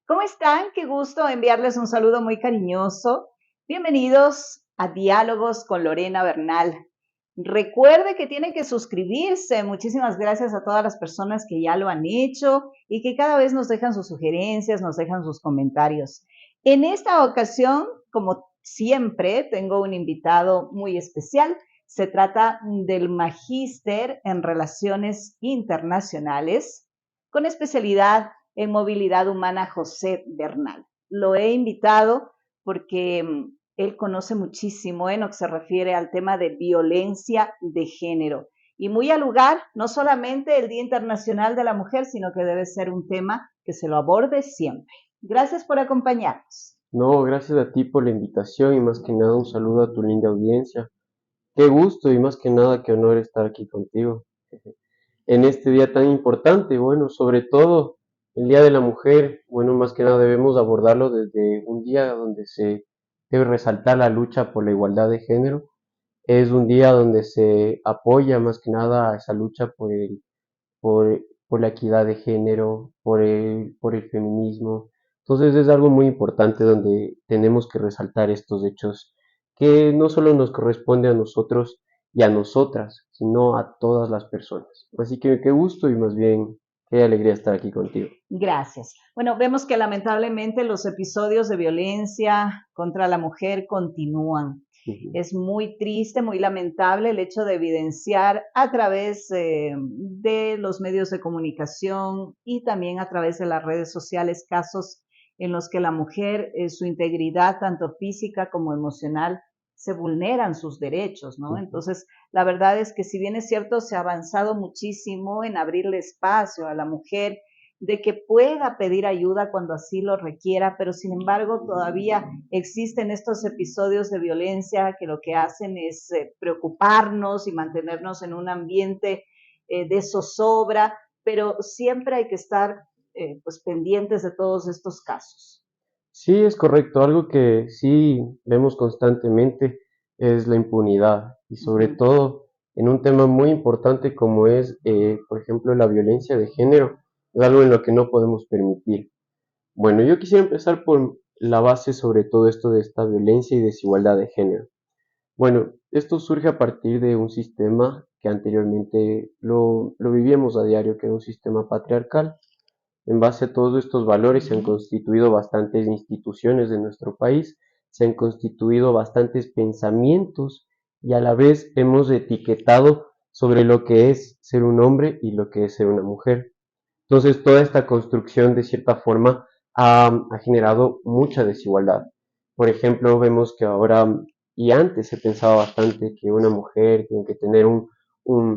¿Cómo están? Qué gusto enviarles un saludo muy cariñoso. Bienvenidos a Diálogos con Lorena Bernal. Recuerde que tienen que suscribirse. Muchísimas gracias a todas las personas que ya lo han hecho y que cada vez nos dejan sus sugerencias, nos dejan sus comentarios. En esta ocasión, como siempre, tengo un invitado muy especial. Se trata del magíster en Relaciones Internacionales con especialidad en movilidad humana, José Bernal. Lo he invitado porque él conoce muchísimo en lo que se refiere al tema de violencia de género. Y muy al lugar, no solamente el Día Internacional de la Mujer, sino que debe ser un tema que se lo aborde siempre. Gracias por acompañarnos. No, gracias a ti por la invitación y más que nada un saludo a tu linda audiencia. Qué gusto y más que nada qué honor estar aquí contigo en este día tan importante. Bueno, sobre todo el Día de la Mujer. Bueno, más que nada debemos abordarlo desde un día donde se debe resaltar la lucha por la igualdad de género. Es un día donde se apoya más que nada esa lucha por la equidad de género, por el feminismo. Entonces es algo muy importante donde tenemos que resaltar estos hechos que no solo nos corresponde a nosotros y a nosotras, sino a todas las personas. Así que qué gusto y más bien qué alegría estar aquí contigo. Gracias. Bueno, vemos que lamentablemente los episodios de violencia contra la mujer continúan. Ujú. Es muy triste, muy lamentable el hecho de evidenciar a través de los medios de comunicación y también a través de las redes sociales casos en los que la mujer, su integridad, tanto física como emocional, se vulneran sus derechos, ¿no? Ujú. Entonces, la verdad es que si bien es cierto, se ha avanzado muchísimo en abrirle espacio a la mujer de que pueda pedir ayuda cuando así lo requiera, pero sin embargo todavía existen estos episodios de violencia que lo que hacen es preocuparnos y mantenernos en un ambiente de zozobra, pero siempre hay que estar pues pendientes de todos estos casos. Sí, es correcto. Algo que sí vemos constantemente es la impunidad y Uh sobre -huh. todo en un tema muy importante como es, por ejemplo, la violencia de género, es algo en lo que no podemos permitir. Bueno, yo quisiera empezar por la base sobre todo esto de esta violencia y desigualdad de género. Bueno, esto surge a partir de un sistema que anteriormente lo vivíamos a diario, que era un sistema patriarcal. En base a todos estos valores se han constituido bastantes instituciones de nuestro país, se han constituido bastantes pensamientos y a la vez hemos etiquetado sobre lo que es ser un hombre y lo que es ser una mujer. Entonces, toda esta construcción de cierta forma ha generado mucha desigualdad. Por ejemplo, vemos que ahora y antes se pensaba bastante que una mujer tiene que tener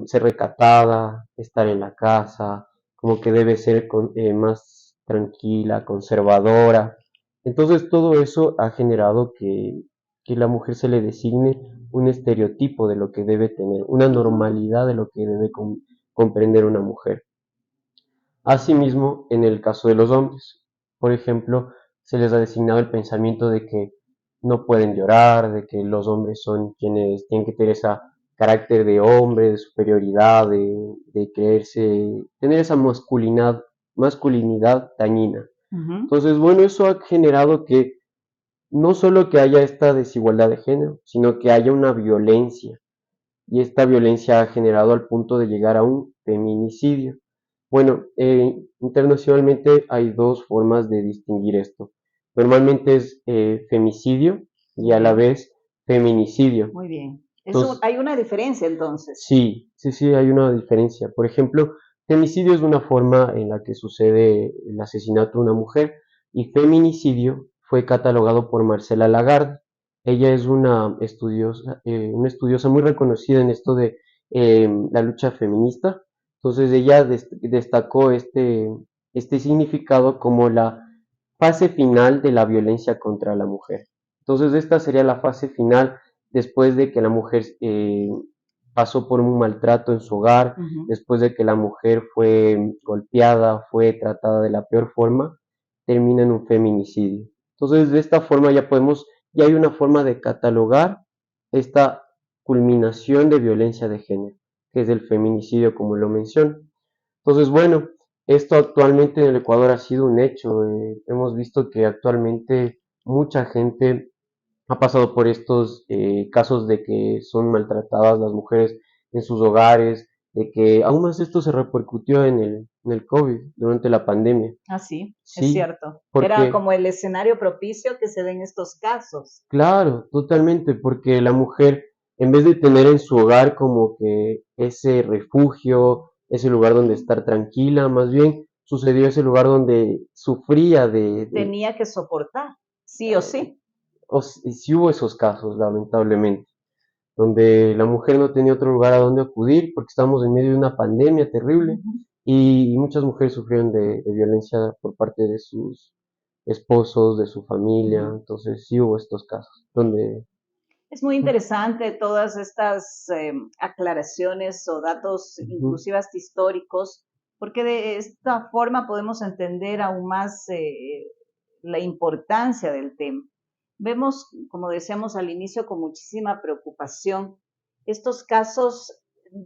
ser recatada, estar en la casa, como que debe ser más tranquila, conservadora. Entonces todo eso ha generado que la mujer se le designe un estereotipo de lo que debe tener, una normalidad de lo que debe comprender una mujer. Asimismo, en el caso de los hombres, por ejemplo, se les ha designado el pensamiento de que no pueden llorar, de que los hombres son quienes tienen que tener ese carácter de hombre, de superioridad, de creerse, tener esa masculinidad dañina. Uh -huh. Entonces, bueno, eso ha generado que no solo que haya esta desigualdad de género, sino que haya una violencia y esta violencia ha generado al punto de llegar a un feminicidio. Bueno, internacionalmente hay dos formas de distinguir esto. Normalmente es femicidio y a la Ya, vez feminicidio. muy bien. Entonces, Hay una diferencia entonces. sí, sí, sí, hay una diferencia. Por ejemplo, femicidio es una forma en la que sucede el asesinato de una mujer y feminicidio fue catalogado por Marcela Lagarde. Ella es una estudiosa muy reconocida en esto de la lucha feminista. Entonces ella destacó este significado como la fase final de la violencia contra la mujer. Entonces esta sería la fase final después de que la mujer pasó por un maltrato en su hogar, Uh -huh. después de que la mujer fue golpeada, fue tratada de la peor forma, termina en un feminicidio. Entonces, de esta forma ya hay una forma de catalogar esta culminación de violencia de género, que es el feminicidio, como lo menciono. Entonces, bueno, esto actualmente en el Ecuador ha sido un hecho. Hemos visto que actualmente mucha gente ha pasado por estos casos de que son maltratadas las mujeres en sus hogares, de que aún más esto se repercutió en el COVID durante la pandemia. Ah, sí, es Sí, cierto. Era porque, como el escenario propicio que se den estos casos. claro, totalmente, porque la mujer, en vez de tener en su hogar como que ese refugio, ese lugar donde estar tranquila, más bien sucedió ese lugar donde sufría Tenía que soportar, sí o sí. y sí hubo esos casos, lamentablemente, donde la mujer no tenía otro lugar a donde acudir porque estamos en medio de una pandemia terrible Ujú. y muchas mujeres sufrieron de violencia por parte de sus esposos, de su familia, Ujú. entonces sí hubo estos casos donde... Es muy interesante todas estas aclaraciones o datos, Ujú, inclusive hasta históricos, porque de esta forma podemos entender aún más la importancia del tema. Vemos, como decíamos al inicio, con muchísima preocupación estos casos,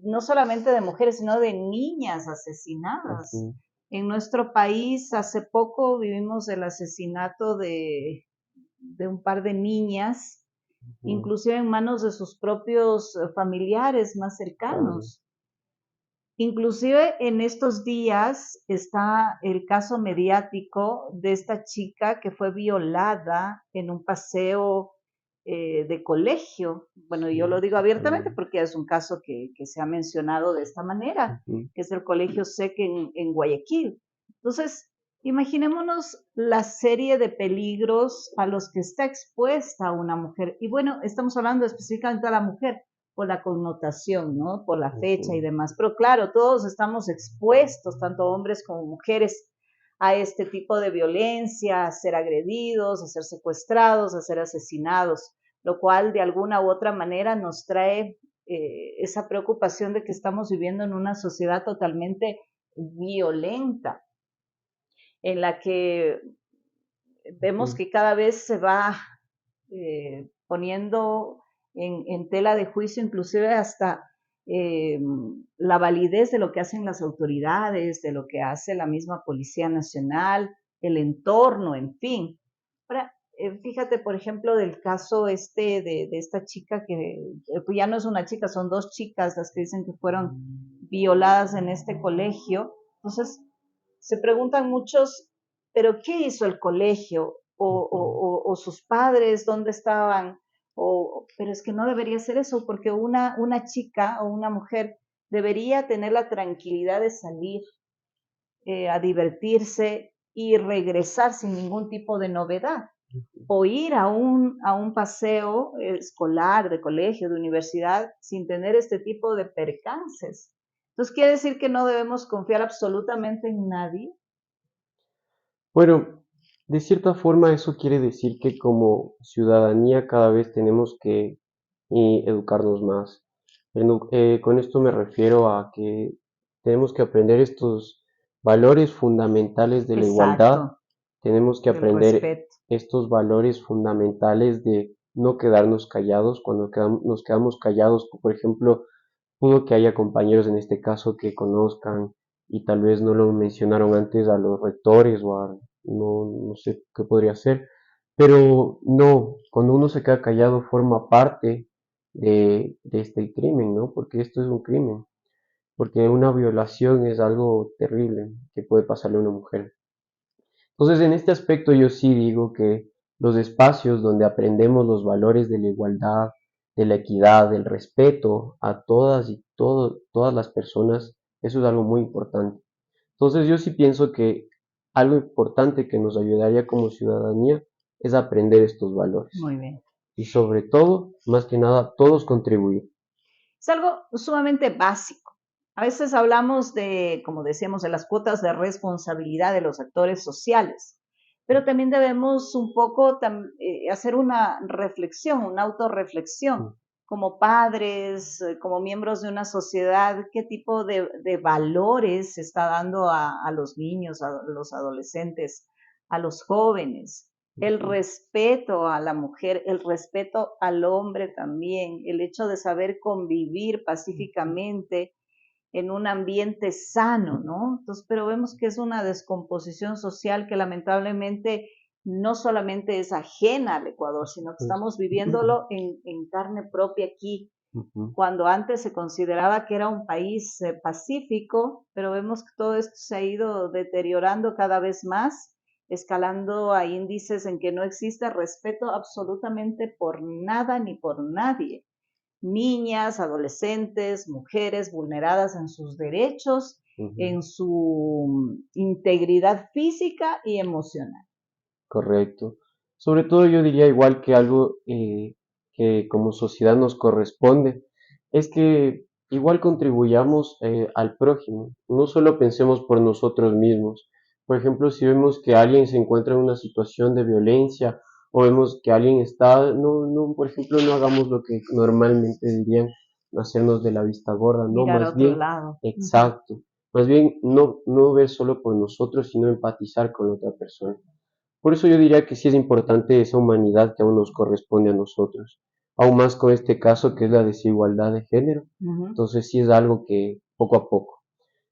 no solamente de mujeres, sino de niñas asesinadas. así, En nuestro país, hace poco vivimos el asesinato de un par de niñas, ujú, inclusive en manos de sus propios familiares más claro, cercanos. Inclusive en estos días está el caso mediático de esta chica que fue violada en un paseo de colegio. Bueno, yo lo sí, digo abiertamente totalmente. porque es un caso que se ha mencionado de esta manera, Ujú, que es el Colegio SEC en Guayaquil. Entonces, imaginémonos la serie de peligros a los que está expuesta una mujer. Y bueno, estamos hablando específicamente a la mujer por la connotación, ¿no? Por la fecha y ujú, demás. Pero claro, todos estamos expuestos, tanto hombres como mujeres, a este tipo de violencia, a ser agredidos, a ser secuestrados, a ser asesinados, lo cual de alguna u otra manera nos trae esa preocupación de que estamos viviendo en una sociedad totalmente violenta, en la que vemos ujú, que cada vez se va poniendo en, tela de juicio inclusive hasta eh, la validez de lo que hacen las autoridades, de lo que hace la misma Policía Nacional, el entorno, en fin. Ahora, fíjate, por ejemplo, del caso este de esta chica que pues ya no es una chica, son dos chicas las que dicen que fueron violadas en este colegio. Entonces, se preguntan muchos, ¿pero qué hizo el colegio? ujú. O sus padres, ¿dónde estaban? Pero es que no debería ser eso, porque una chica o una mujer debería tener la tranquilidad de salir a divertirse y regresar sin ningún tipo de novedad. O ir a un paseo escolar, de colegio, de universidad, sin tener este tipo de percances. Entonces, quiere decir que no debemos confiar absolutamente en nadie. Bueno, de cierta forma eso quiere decir que como ciudadanía cada vez tenemos que educarnos más. Con esto me refiero a que tenemos que aprender estos valores fundamentales de la igualdad, Exacto, tenemos que del aprender respeto. estos valores fundamentales de no quedarnos callados. Cuando nos quedamos callados, por ejemplo, pudo que haya compañeros en este caso que conozcan y tal vez no lo mencionaron antes a los rectores o a no sé qué podría ser, pero no, cuando uno se queda callado forma parte de este crimen, ¿no? Porque esto es un crimen, porque una violación es algo terrible que puede pasarle a una mujer. Entonces, en este aspecto yo sí digo que los espacios donde aprendemos los valores de la igualdad, de la equidad, del respeto a todas y todas las personas, eso es algo muy importante. Entonces, yo sí pienso que algo importante que nos ayudaría como ciudadanía es aprender estos valores. Muy bien. Y sobre todo, más que nada, todos contribuir. Es algo sumamente básico. A veces hablamos de, como decíamos, de las cuotas de responsabilidad de los actores sociales, pero también debemos un poco hacer una reflexión, una autorreflexión, como padres, como miembros de una sociedad, qué tipo de valores se está dando a los niños, a los adolescentes, a los jóvenes, el respeto a la mujer, el respeto al hombre también, el hecho de saber convivir pacíficamente en un ambiente sano, ¿no? Entonces, pero vemos que es una descomposición social que lamentablemente no solamente es ajena al Ecuador, sino que Pues, estamos viviéndolo en carne propia aquí, ujú, cuando antes se consideraba que era un país pacífico, pero vemos que todo esto se ha ido deteriorando cada vez más, escalando a índices en que no existe respeto absolutamente por nada ni por nadie. Niñas, adolescentes, mujeres vulneradas en sus derechos, ujú, en su integridad física y emocional. correcto. Sobre todo yo diría igual que algo que como sociedad nos corresponde, es que igual contribuyamos al prójimo, no solo pensemos por nosotros mismos. Por ejemplo, si vemos que alguien se encuentra en una situación de violencia o vemos que alguien está, por ejemplo, no hagamos lo que normalmente dirían, hacernos de la vista gorda, no, Mirar a más otro bien, lado. Uh-huh. exacto, más bien no ver solo por nosotros, sino empatizar con la otra persona. Por eso yo diría que sí es importante esa humanidad que aún nos corresponde a nosotros, aún más con este caso que es la desigualdad de género. Uh-huh. Entonces sí es algo que poco a poco.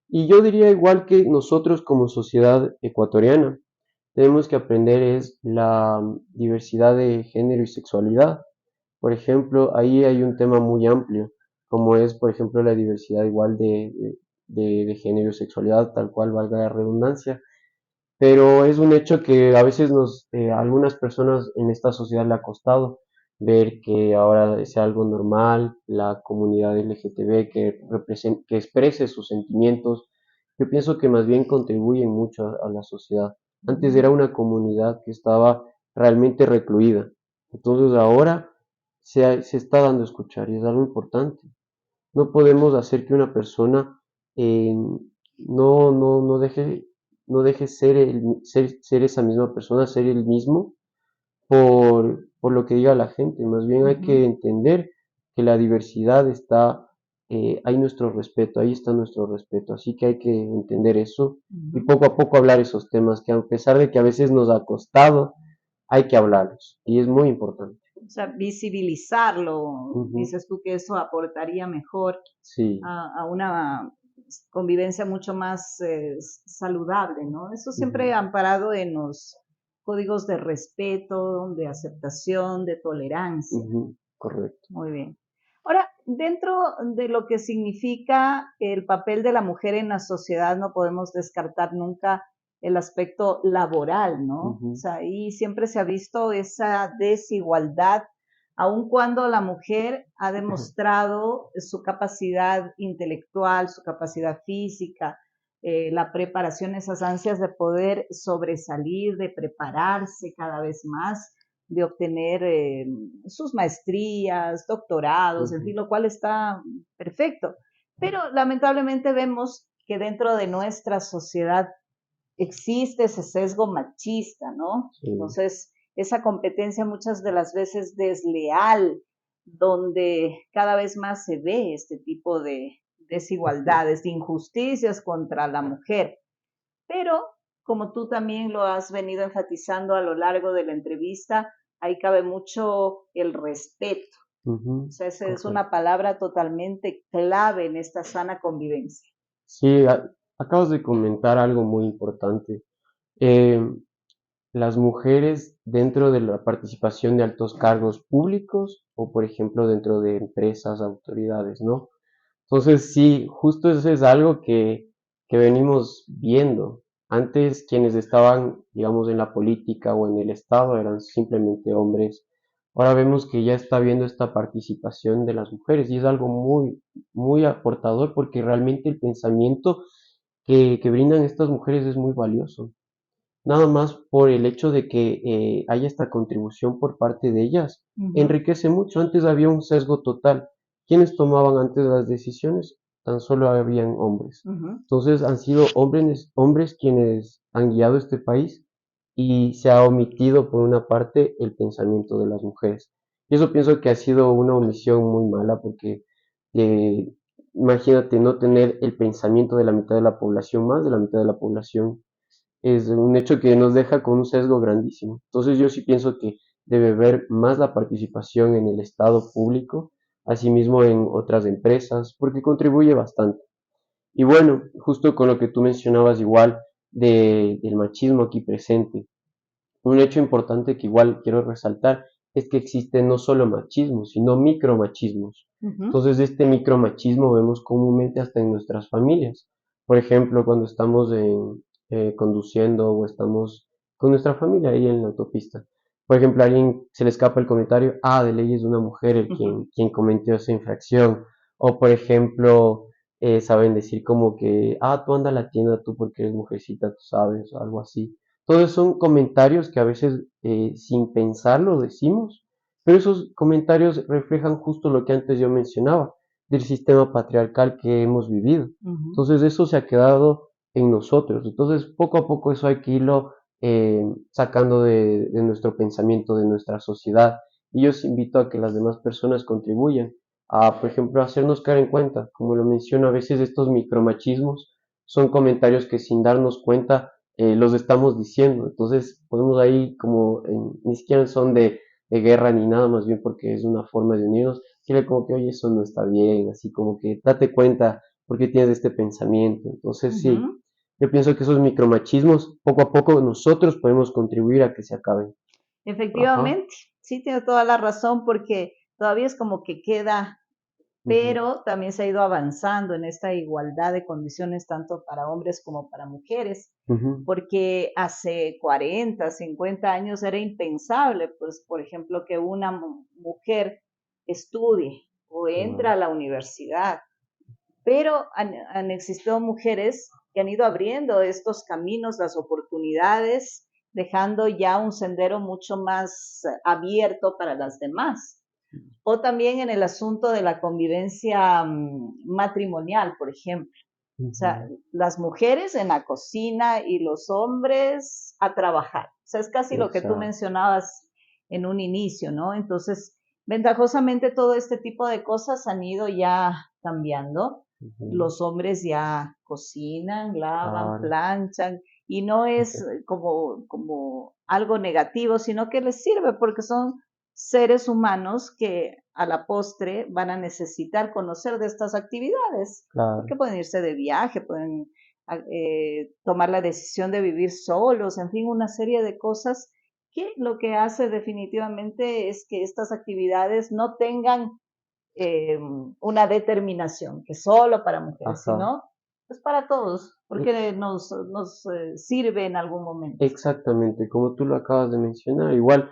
Y yo diría igual que nosotros como sociedad ecuatoriana tenemos que aprender es la diversidad de género y sexualidad. Por ejemplo, ahí hay un tema muy amplio, como es, por ejemplo, la diversidad igual de género y sexualidad, tal cual valga la redundancia, pero es un hecho que a veces a algunas personas en esta sociedad le ha costado ver que ahora sea algo normal, la comunidad LGTB que exprese sus sentimientos. Yo pienso que más bien contribuyen mucho a la sociedad. Antes Uh-huh. era una comunidad que estaba realmente recluida. Entonces ahora se está dando a escuchar y es algo importante. No podemos hacer que una persona eh, no deje, no deje ser esa misma persona, ser el mismo por lo que diga la gente. Más bien hay Uh-huh. que entender que la diversidad está, hay nuestro respeto, ahí está nuestro respeto. Así que hay que entender eso y Uh-huh. poco a poco hablar esos temas que a pesar de que a veces nos ha costado, hay que hablarlos y es muy importante. O sea, visibilizarlo, Ujú, dices tú que eso aportaría mejor sí, a una convivencia mucho más saludable, ¿no? Eso siempre ujú, amparado en los códigos de respeto, de aceptación, de tolerancia. ujú, correcto. Muy bien. Ahora, dentro de lo que significa el papel de la mujer en la sociedad, no podemos descartar nunca el aspecto laboral, ¿no? O Ujú, sea, ahí siempre se ha visto esa desigualdad, aun cuando la mujer ha demostrado su capacidad intelectual, su capacidad física, la preparación, esas ansias de poder sobresalir, de prepararse cada vez más, de obtener sus maestrías, doctorados, en fin, ujú, lo cual está perfecto. Pero lamentablemente vemos que dentro de nuestra sociedad existe ese sesgo machista, ¿no? sí, Entonces, esa competencia muchas de las veces desleal, donde cada vez más se ve este tipo de ujú, desigualdades, de injusticias contra la mujer. Pero, como tú también lo has venido enfatizando a lo largo de la entrevista, ahí cabe mucho el respeto. O ujú, sea, esa es correcto. una palabra totalmente clave en esta sana convivencia. Sí, acabas de comentar algo muy importante. Eh, las mujeres dentro de la participación de altos cargos públicos o, por ejemplo, dentro de empresas, autoridades, ¿no? Entonces, sí, justo eso es algo que venimos viendo. Antes, quienes estaban, digamos, en la política o en el Estado eran simplemente hombres. Ahora vemos que ya está habiendo esta participación de las mujeres y es algo muy aportador porque realmente el pensamiento que brindan estas mujeres es muy valioso. Nada más por el hecho de que haya esta contribución por parte de ellas, Ujú, enriquece mucho. Antes había un sesgo total. ¿Quiénes tomaban antes las decisiones? Tan solo habían hombres. ujú. Entonces han sido hombres quienes han guiado este país y se ha omitido por una parte el pensamiento de las mujeres. Y eso pienso que ha sido una omisión muy mala porque eh, imagínate no tener el pensamiento de la mitad de la población, más de la mitad de la población es un hecho que nos deja con un sesgo grandísimo. Entonces yo sí pienso que debe haber más la participación en el Estado público, asimismo en otras empresas, porque contribuye bastante. Y bueno, justo con lo que tú mencionabas igual del machismo aquí presente, un hecho importante que igual quiero resaltar es que existe no solo machismo, sino micromachismos. Ujú, Entonces, este micromachismo vemos comúnmente hasta en nuestras familias. Por ejemplo, cuando estamos conduciendo o estamos con nuestra familia ahí en la autopista. Por ejemplo, a alguien se le escapa el comentario, de ley es una mujer el ujú. quien cometió esa infracción. O, por ejemplo, saben decir como que, tú anda a la tienda tú porque eres mujercita, tú sabes, o algo así. Todos son comentarios que a veces sin pensarlo decimos, pero esos comentarios reflejan justo lo que antes yo mencionaba, del sistema patriarcal que hemos vivido. Ujú, Entonces eso se ha quedado en nosotros. Entonces poco a poco eso hay que irlo sacando de nuestro pensamiento, de nuestra sociedad. Y yo os invito a que las demás personas contribuyan a, por ejemplo, hacernos caer en cuenta. Como lo menciono, a veces estos micromachismos son comentarios que sin darnos cuenta los estamos diciendo. Entonces podemos ahí como, ni siquiera son de guerra ni nada, más bien porque es una forma de unirnos, decirle como que, oye, eso no está bien, así como que date cuenta por qué tienes este pensamiento. Entonces sí, ujú. yo pienso que esos micromachismos, poco a poco nosotros podemos contribuir a que se acaben. Ajá. Efectivamente, sí tiene toda la razón porque todavía es como que queda, Ujú, pero también se ha ido avanzando en esta igualdad de condiciones tanto para hombres como para mujeres, ujú, porque hace 40, 50 años era impensable, pues, por ejemplo, que una mujer estudie o entre claro. a la universidad, pero han existido mujeres que han ido abriendo estos caminos, las oportunidades, dejando ya un sendero mucho más abierto para las demás. O también en el asunto de la convivencia matrimonial, por ejemplo. O sea, Ujú, las mujeres en la cocina y los hombres a trabajar. O sea, es casi lo que tú exacto. mencionabas en un inicio, ¿no? Entonces, ventajosamente todo este tipo de cosas han ido ya cambiando. Ujú, Los hombres ya cocinan, lavan, claro. planchan, y no es como algo negativo, sino que les sirve porque son seres humanos que a la postre van a necesitar conocer de estas actividades, porque Claro. pueden irse de viaje, pueden tomar la decisión de vivir solos, en fin, una serie de cosas que lo que hace definitivamente es que estas actividades no tengan una determinación, que solo para mujeres, Ajá. sino pues para todos, porque nos sirve en algún momento. Exactamente, como tú lo acabas de mencionar, igual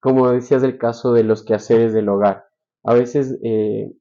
como decías del caso de los quehaceres del hogar. A veces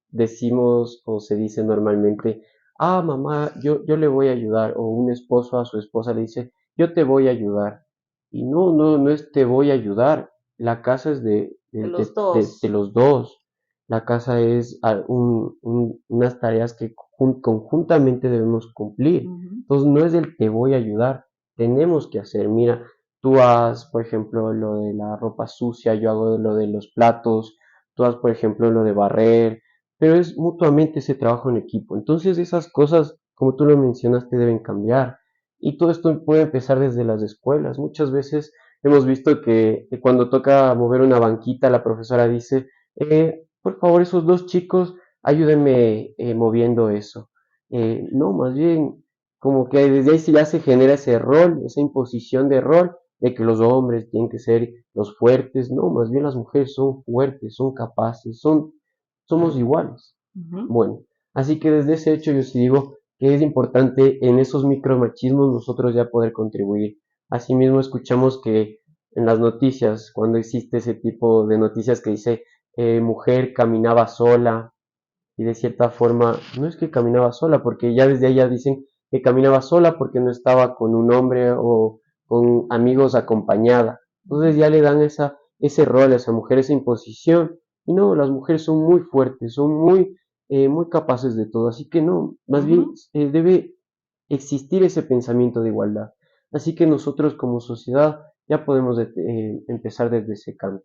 decimos o se dice normalmente, mamá, yo le voy a ayudar, o un esposo a su esposa le dice, yo te voy a ayudar. Y no, no, no es te voy a ayudar. La casa es De los dos. de los dos. La casa es unas tareas que conjuntamente debemos cumplir. Ujú, Entonces no es el te voy a ayudar, tenemos que hacer. Mira, tú haz, por ejemplo, lo de la ropa sucia, yo hago lo de los platos, tú haz, por ejemplo, lo de barrer, pero es mutuamente ese trabajo en equipo. Entonces esas cosas, como tú lo mencionaste, deben cambiar. Y todo esto puede empezar desde las escuelas. Muchas veces hemos visto que cuando toca mover una banquita, la profesora dice, por favor, esos dos chicos, ayúdenme moviendo eso. No, más bien, como que desde ahí ya se genera ese rol, esa imposición de rol, de que los hombres tienen que ser los fuertes. No, más bien las mujeres son fuertes, son capaces, somos iguales. ujú. Bueno, así que desde ese hecho yo sí digo que es importante en esos micromachismos nosotros ya poder contribuir. Asimismo escuchamos que en las noticias, cuando existe ese tipo de noticias que dice mujer caminaba sola, y de cierta forma no es que caminaba sola, porque ya desde allá dicen que caminaba sola porque no estaba con un hombre o con amigos acompañada. Entonces Ujú, ya le dan ese rol a esa mujer, esa imposición. Y no, las mujeres son muy fuertes, son muy capaces de todo. Así que no, más bien ujú. debe existir ese pensamiento de igualdad. Así que nosotros como sociedad ya podemos empezar desde ese cambio.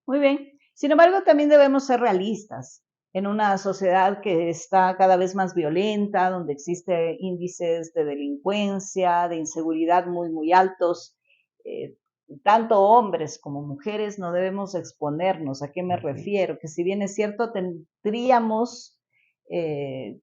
Muy bien. Sin embargo, también debemos ser realistas en una sociedad que está cada vez más violenta, donde existen índices de delincuencia, de inseguridad muy, muy altos. Eh, Tanto hombres como mujeres no debemos exponernos. ¿A qué me Ujú, refiero? Que si bien es cierto, tendríamos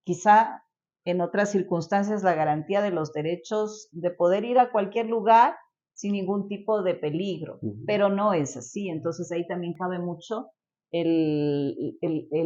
quizá en otras circunstancias la garantía de los derechos de poder ir a cualquier lugar sin ningún tipo de peligro, pero no es así. Entonces ahí también cabe mucho el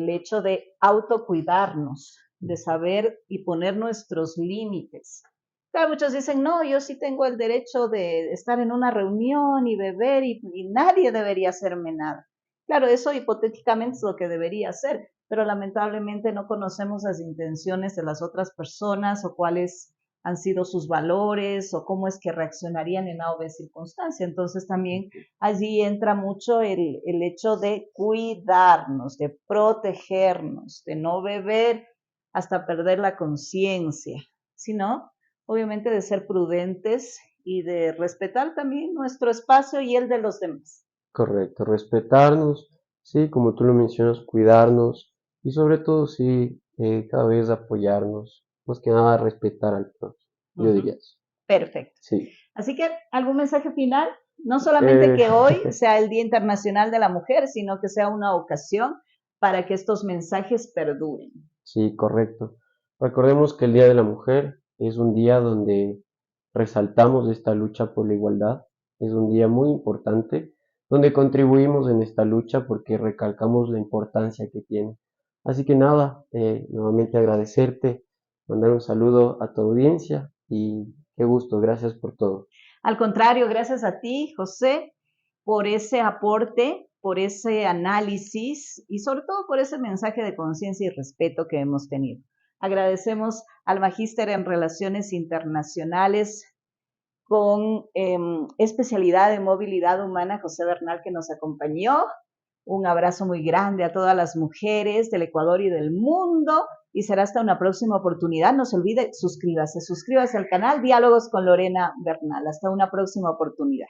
hecho de autocuidarnos, de saber y poner nuestros límites. Claro, muchos dicen, no, yo sí tengo el derecho de estar en una reunión y beber y nadie debería hacerme nada. Claro, eso hipotéticamente es lo que debería hacer, pero lamentablemente no conocemos las intenciones de las otras personas o cuáles han sido sus valores o cómo es que reaccionarían en A o B circunstancia. Entonces también allí entra mucho el hecho de cuidarnos, de protegernos, de no beber hasta perder la conciencia, sino obviamente de ser prudentes y de respetar también nuestro espacio y el de los demás. Correcto, respetarnos, sí, como tú lo mencionas, cuidarnos y sobre todo, sí, cada vez apoyarnos, más que nada respetar al prójimo, yo diría eso. Perfecto. Sí. Así que, ¿algún mensaje final? No solamente Eh, que hoy sea el Día Internacional de la Mujer, sino que sea una ocasión para que estos mensajes perduren. sí, correcto. Recordemos que el Día de la Mujer es un día donde resaltamos esta lucha por la igualdad, es un día muy importante, donde contribuimos en esta lucha porque recalcamos la importancia que tiene. Así que nada, nuevamente agradecerte, mandar un saludo a tu audiencia y qué gusto, gracias por todo. Al contrario, gracias a ti, José, por ese aporte, por ese análisis y sobre todo por ese mensaje de conciencia y respeto que hemos tenido. Agradecemos al Magíster en Relaciones Internacionales con especialidad de movilidad humana, José Bernal, que nos acompañó. Un abrazo muy grande a todas las mujeres del Ecuador y del mundo y será hasta una próxima oportunidad. No se olvide, suscríbase al canal Diálogos con Lorena Bernal. Hasta una próxima oportunidad.